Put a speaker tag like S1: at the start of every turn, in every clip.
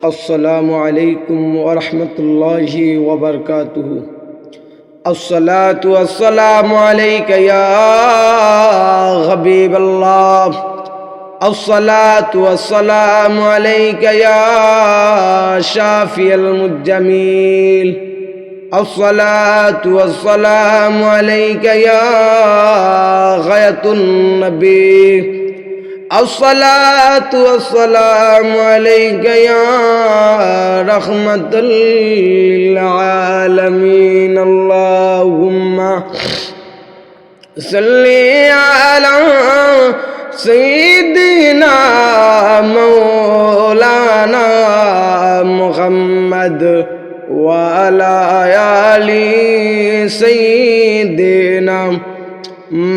S1: अस्सलामु अलैकुम वरहमतुल्लाहि वबरकातुहू। अस्सलातु वस्सलामु अलैका या हबीबल्लाह। अस्सलातु वस्सलामु अलैका या शाफियल मुज्जमील। अस्सलातु वस्सलामु अलैका या गयतुन नबी। अस्सलातु वस्सलामु अलैका या रहमतल लिल आलमीन। अल्लाहुम्मा सल्ली अला सय्यिदिना मौलाना मुहम्मद व अला आलि सय्यिदिना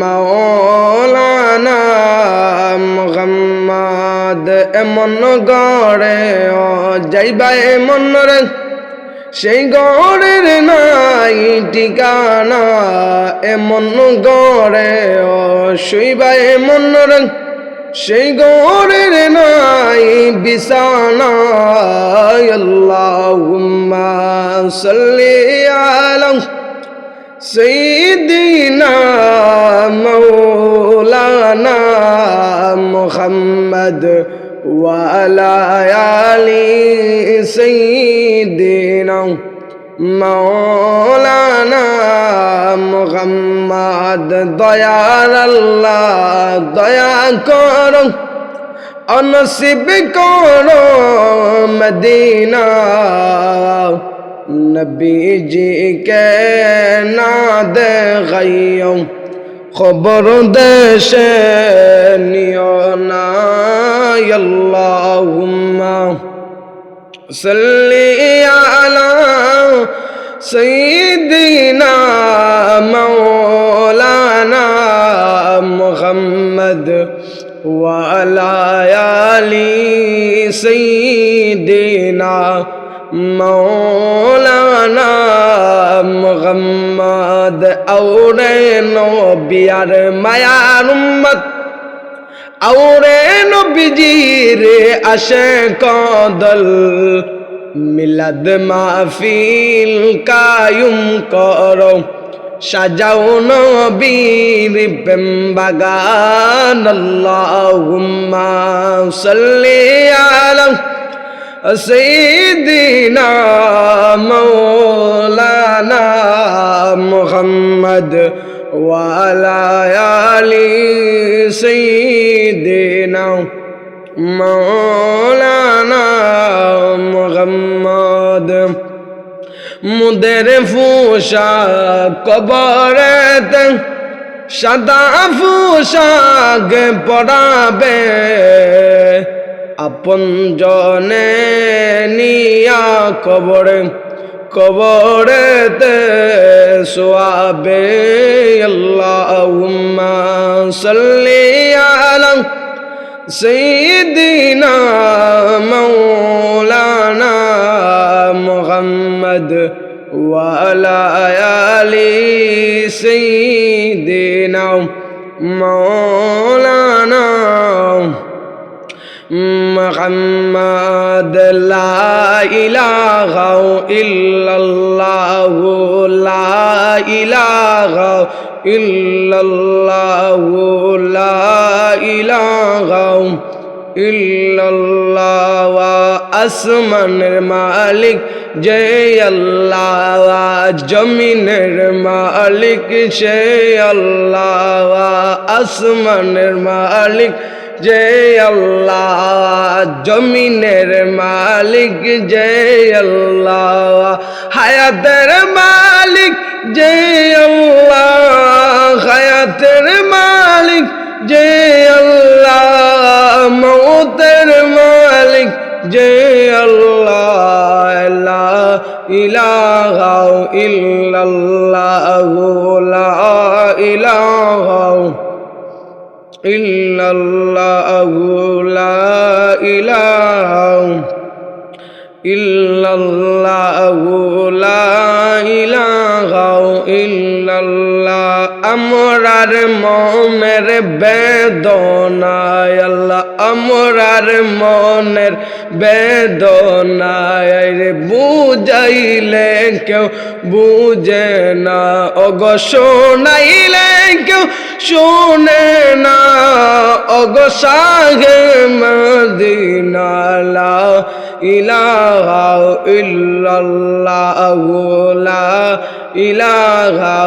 S1: मौलाना मुहम्मद। एमन गड़े যাইবা এমন রে সেই গড়ের নাই ঠিকানা। এমন গড়ে শুইবা এমন রে সেই গড়ের নাই বিছানা। আল্লাহুম্মা সাল্লি আলা सय्यिदिना मौलाना मुहम्मद व अला आलि सय्यिदिना मौलाना मुहम्मद। दयार अल्लाह दया करो नसीब करो मदीना। नबी जी के ना दे गयो खबर देशे नियो ना। अल्लाहुम्मा सल्ली अला सय्यिदिना मौलाना मुहम्मद व अला आलि सय्यिदिना मौलाना मुहम्मद। औरे नबियार मायार उम्मत औरे नबीजीर आशिक दल मिलाद महफिल कायम करो সাজাও নবীর প্রেম বাগান। আল্লাহুম্মা সাল্লি আলা सय्यिदिना मौलाना मुहम्मद व अला आलि सय्यिदिना मौलाना मुहम्मद। मुदेर फूशा कबरेते সাদা পোশাক পরাবে আপন জনে নিয়া কবরে কবরেতে শোয়াবে। আল্লাহুম্মা সাল্লি আলা সয়্যিদিনা মৌলানা মুহম্মদ व अला आलि सय्यिदिना मौलाना मुहम्मद। ला इलाहा इल्लल्लाह ला इलाहा इल्लल्लाह ला इलाहा इल्लल्लाह। আসমানের মালিক যে আল্লাহ জমিনের মালিক সে আল্লাহ। আসমানের মালিক যে আল্লাহ জমিনের মালিক যে আল্লাহ। হায়াতের মালিক যে আল্লাহ হায়াতের মালিক যে আল্লাহ। মৌতের মালিক যে আল্লাহ। লা ইলাহা ইল্লাল্লাহ লা ইলাহা ইল্লাল্লাহ লা ইলাহা ইল্লাল্লাহ লা ইলাহা ইল্লাল্লাহ আমরার মনের বেদনায় আল্লাহ আমরার মনের বেদনায় রে বুঝাইলে কেউ বুঝে না ওগো শোনাইলে কেউ শোনে না ওগো শাহে মদিনা লা ইলাহা ইল্লাল্লাহু লা ইলাহা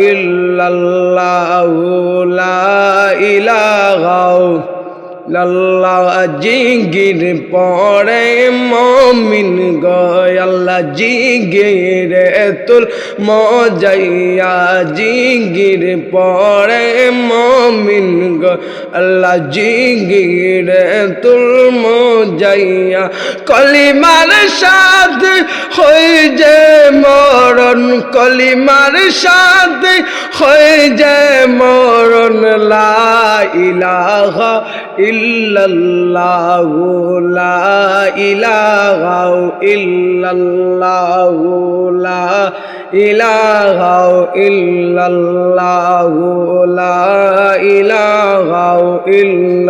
S1: ইল্লাল্লাহু লা ইলাহা ইল্লাল্লাহ জিগির পড়ে মুমিন গো আল্লাহ জিগির তুল মজাইয়া জিগির পড়ে মুমিন গো আল্লাহ জিগির তুল মজাইয়া কলিমার সাথে হয়ে যে মরণ কলিমার সাথে হয়ে যে মরণ লা ইলাহা ইল্লাল্লাহু লা ইলাহা ইল্লাল্লাহু লা ইলাহা ইল্লাল্লাহু লা ইলাহা ইল্লাল্লাহ